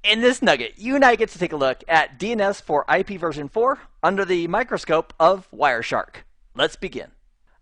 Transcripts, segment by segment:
In this nugget, you and I get to take a look at DNS for IP version 4 under the microscope of Wireshark. Let's begin.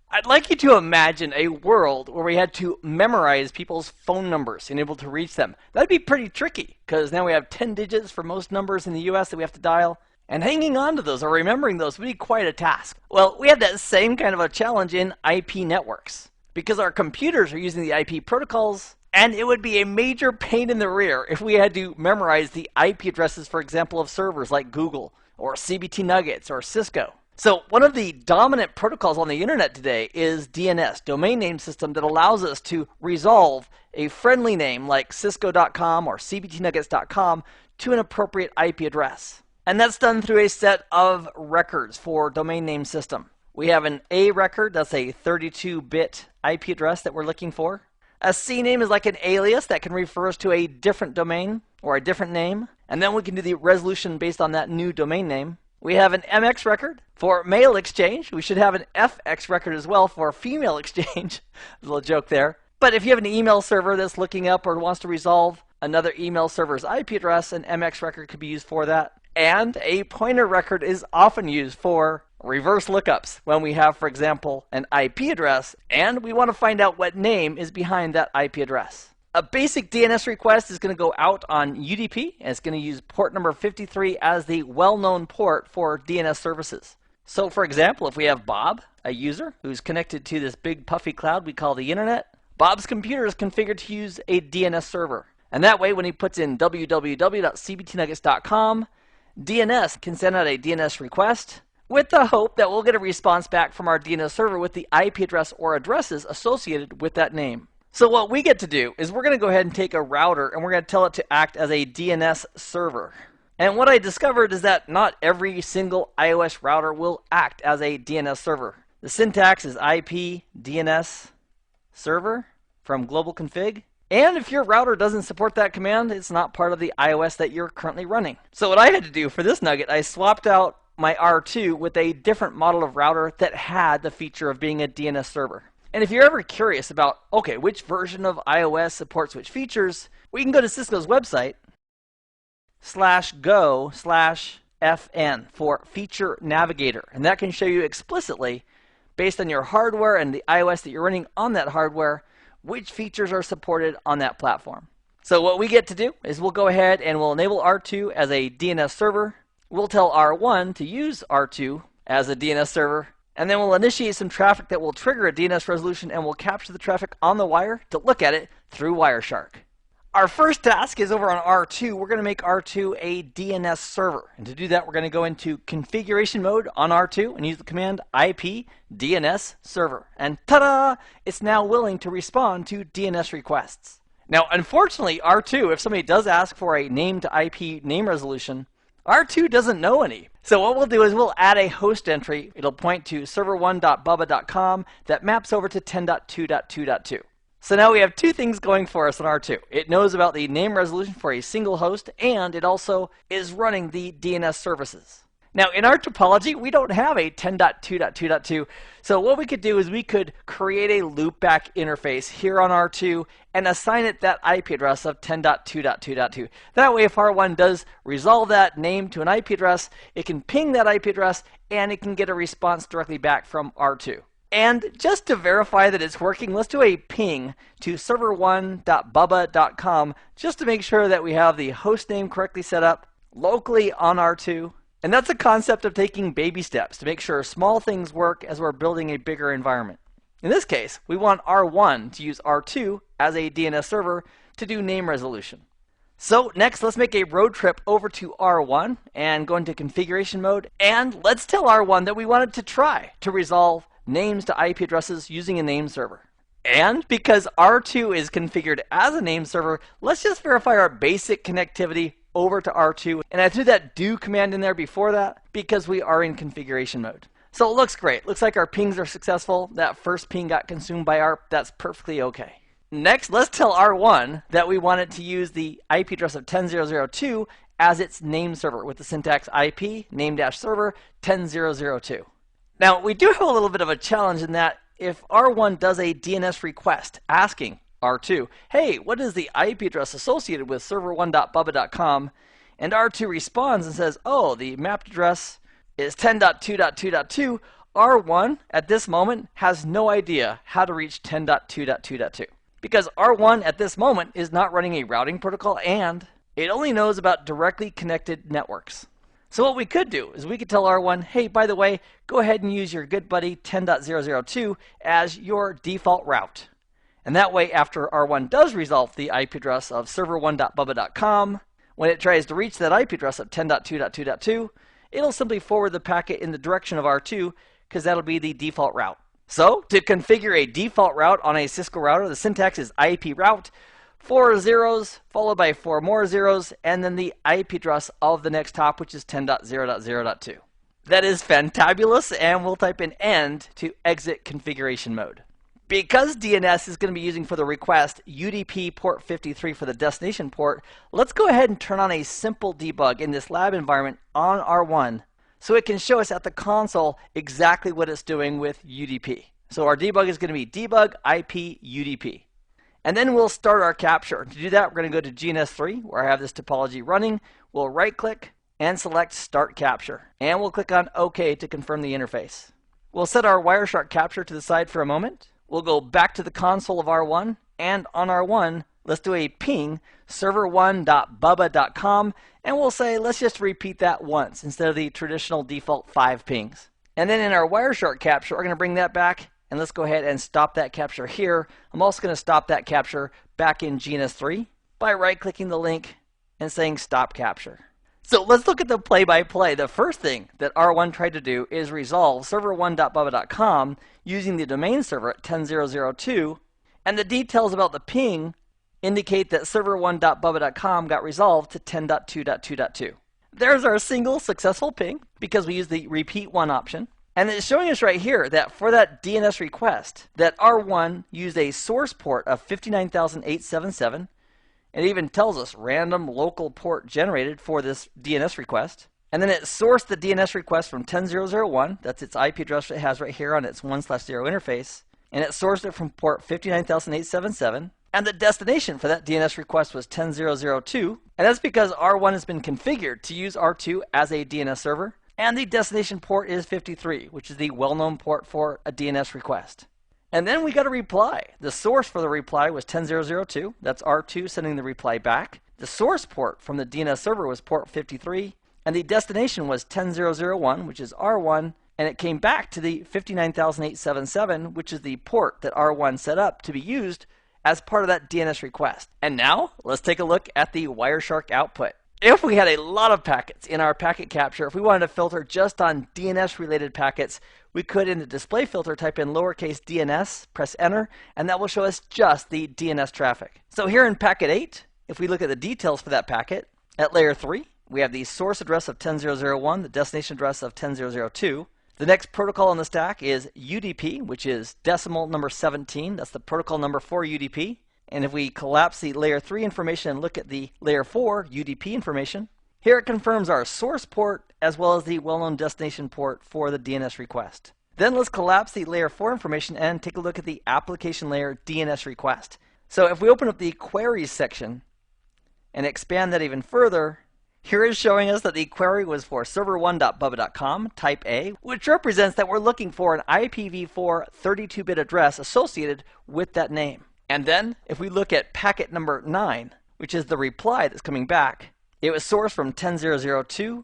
I'd like you to imagine a world where we had to memorize people's phone numbers and able to reach them. That'd be pretty tricky, because now we have 10 digits for most numbers in the US that we have to dial, and hanging on to those or remembering those would be quite a task. Well, we had that same kind of a challenge in IP networks, because our computers are using the IP protocols, and it would be a major pain in the rear if we had to memorize the IP addresses, for example, of servers like Google or CBT Nuggets or Cisco. So one of the dominant protocols on the internet today is DNS, domain name system, that allows us to resolve a friendly name like cisco.com or cbtnuggets.com to an appropriate IP address. And that's done through a set of records for domain name system. We have an A record, that's a 32-bit IP address that we're looking for. A C name is like an alias that can refer us to a different domain or a different name. And then we can do the resolution based on that new domain name. We have an MX record for male exchange. We should have an FX record as well for female exchange. A little joke there. But if you have an email server that's looking up or wants to resolve another email server's IP address, an MX record could be used for that. And a pointer record is often used for reverse lookups when we have, for example, an IP address and we want to find out what name is behind that IP address. A basic DNS request is going to go out on UDP, and it's going to use port number 53 as the well-known port for DNS services. So for example, if we have Bob, a user who's connected to this big puffy cloud we call the internet, Bob's computer is configured to use a DNS server. And that way, when he puts in www.cbtnuggets.com, DNS can send out a DNS request with the hope that we'll get a response back from our DNS server with the IP address or addresses associated with that name. So what we get to do is we're going to go ahead and take a router and we're going to tell it to act as a DNS server. And what I discovered is that not every single iOS router will act as a DNS server. The syntax is IP DNS server from global config. And if your router doesn't support that command, it's not part of the iOS that you're currently running. So what I had to do for this nugget, I swapped out my R2 with a different model of router that had the feature of being a DNS server. And if you're ever curious about, okay, which version of iOS supports which features, we can go to Cisco's website, /go/FN for Feature Navigator. And that can show you explicitly, based on your hardware and the iOS that you're running on that hardware, which features are supported on that platform. So what we get to do is we'll go ahead and we'll enable R2 as a DNS server. We'll tell R1 to use R2 as a DNS server, and then we'll initiate some traffic that will trigger a DNS resolution, and we'll capture the traffic on the wire to look at it through Wireshark. Our first task is over on R2. We're going to make R2 a DNS server. And to do that, we're going to go into configuration mode on R2 and use the command IP DNS server. And ta-da! It's now willing to respond to DNS requests. Now, unfortunately, R2, if somebody does ask for a name to IP name resolution, R2 doesn't know any. So what we'll do is we'll add a host entry. It'll point to server1.bubba.com that maps over to 10.2.2.2. So now we have two things going for us on R2. It knows about the name resolution for a single host, and it also is running the DNS services. Now in our topology, we don't have a 10.2.2.2, so what we could do is we could create a loopback interface here on R2 and assign it that IP address of 10.2.2.2. That way if R1 does resolve that name to an IP address, it can ping that IP address and it can get a response directly back from R2. And just to verify that it's working, let's do a ping to server1.bubba.com just to make sure that we have the host name correctly set up locally on R2. And that's a concept of taking baby steps to make sure small things work as we're building a bigger environment. In this case, we want R1 to use R2 as a DNS server to do name resolution. So next, let's make a road trip over to R1 and go into configuration mode. And let's tell R1 that we wanted to try to resolve names to IP addresses using a name server. And because R2 is configured as a name server, let's just verify our basic connectivity over to R2. And I threw that do command in there before that because we are in configuration mode. So it looks great. Looks like our pings are successful. That first ping got consumed by ARP. That's perfectly okay. Next, let's tell R1 that we want it to use the IP address of 10.0.0.2 as its name server with the syntax IP name-server 10.0.0.2. Now, we do have a little bit of a challenge in that if R1 does a DNS request asking R2, hey, what is the IP address associated with server1.bubba.com? And R2 responds and says, oh, the mapped address is 10.2.2.2. R1 at this moment has no idea how to reach 10.2.2.2 because R1 at this moment is not running a routing protocol and it only knows about directly connected networks. So what we could do is we could tell R1, hey, by the way, go ahead and use your good buddy 10.002 as your default route. And that way, after R1 does resolve the IP address of server1.bubba.com, when it tries to reach that IP address of 10.2.2.2, it'll simply forward the packet in the direction of R2 because that'll be the default route. So to configure a default route on a Cisco router, the syntax is IP route, 4 zeros followed by 4 more zeros, and then the IP address of the next hop, which is 10.0.0.2. That is fantabulous, and we'll type in end to exit configuration mode. Because DNS is going to be using for the request UDP port 53 for the destination port, let's go ahead and turn on a simple debug in this lab environment on R1 so it can show us at the console exactly what it's doing with UDP. So our debug is going to be debug IP UDP. And then we'll start our capture. To do that, we're going to go to GNS3, where I have this topology running. We'll right-click and select Start Capture. And we'll click on OK to confirm the interface. We'll set our Wireshark capture to the side for a moment. We'll go back to the console of R1, and on R1, let's do a ping server1.bubba.com, and we'll say, let's just repeat that once instead of the traditional default 5 pings. And then in our Wireshark capture, we're going to bring that back, and let's go ahead and stop that capture here. I'm also going to stop that capture back in GNS3 by right-clicking the link and saying Stop Capture. So let's look at the play-by-play. The first thing that R1 tried to do is resolve server1.bubba.com using the domain server at 10.0.0.2, and the details about the ping indicate that server1.bubba.com got resolved to 10.2.2.2. There's our single successful ping because we used the repeat one option. And it's showing us right here that for that DNS request, that R1 used a source port of 59,877. It even tells us random local port generated for this DNS request. And then it sourced the DNS request from 10.0.0.1. That's its IP address it has right here on its 1/0 interface. And it sourced it from port 59,877. And the destination for that DNS request was 10.0.0.2. And that's because R1 has been configured to use R2 as a DNS server. And the destination port is 53, which is the well-known port for a DNS request. And then we got a reply. The source for the reply was 10.0.0.2. That's R2 sending the reply back. The source port from the DNS server was port 53. And the destination was 10.0.0.1, which is R1. And it came back to the 59,877, which is the port that R1 set up to be used as part of that DNS request. And now, let's take a look at the Wireshark output. If we had a lot of packets in our packet capture, if we wanted to filter just on DNS-related packets, we could, in the display filter, type in lowercase DNS, press enter, and that will show us just the DNS traffic. So here in packet 8, if we look at the details for that packet, at layer 3, we have the source address of 10.0.0.1, the destination address of 10.0.0.2. The next protocol on the stack is UDP, which is decimal number 17. That's the protocol number for UDP. And if we collapse the layer 3 information and look at the layer 4 UDP information, here it confirms our source port as well as the well-known destination port for the DNS request. Then let's collapse the layer 4 information and take a look at the application layer DNS request. So if we open up the queries section and expand that even further, here is showing us that the query was for server1.bubba.com type A, which represents that we're looking for an IPv4 32-bit address associated with that name. And then, if we look at packet number 9, which is the reply that's coming back, it was sourced from 10.0.0.2,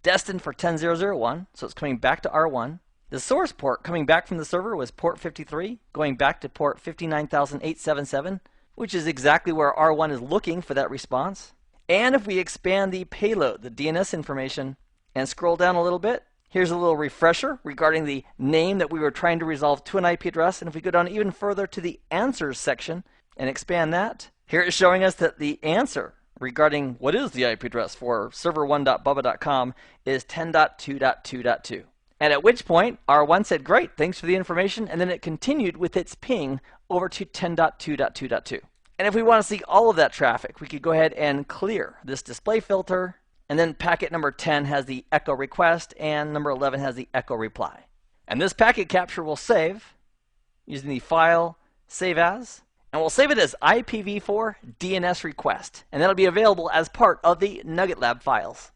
destined for 10.0.0.1, so it's coming back to R1. The source port coming back from the server was port 53, going back to port 59,877, which is exactly where R1 is looking for that response. And if we expand the payload, the DNS information, and scroll down a little bit, here's a little refresher regarding the name that we were trying to resolve to an IP address. And if we go down even further to the answers section and expand that, here it's showing us that the answer regarding what is the IP address for server1.bubba.com is 10.2.2.2. And at which point, R1 said, great, thanks for the information. And then it continued with its ping over to 10.2.2.2. And if we want to see all of that traffic, we could go ahead and clear this display filter. And then packet number 10 has the echo request, and number 11 has the echo reply. And this packet capture will save using the file, save as, And we'll save it as IPv4 DNS request, and that'll be available as part of the Nugget Lab files.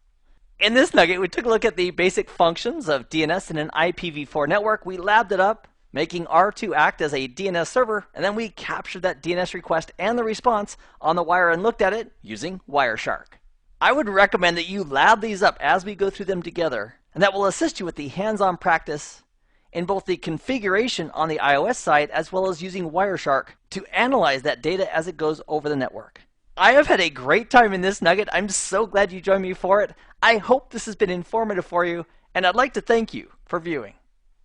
In this nugget, we took a look at the basic functions of DNS in an IPv4 network. We labbed it up, making R2 act as a DNS server, and then we captured that DNS request and the response on the wire and looked at it using Wireshark. I would recommend that you lab these up as we go through them together, and that will assist you with the hands-on practice in both the configuration on the iOS side as well as using Wireshark to analyze that data as it goes over the network. I have had a great time in this nugget. I'm so glad you joined me for it. I hope this has been informative for you, and I'd like to thank you for viewing.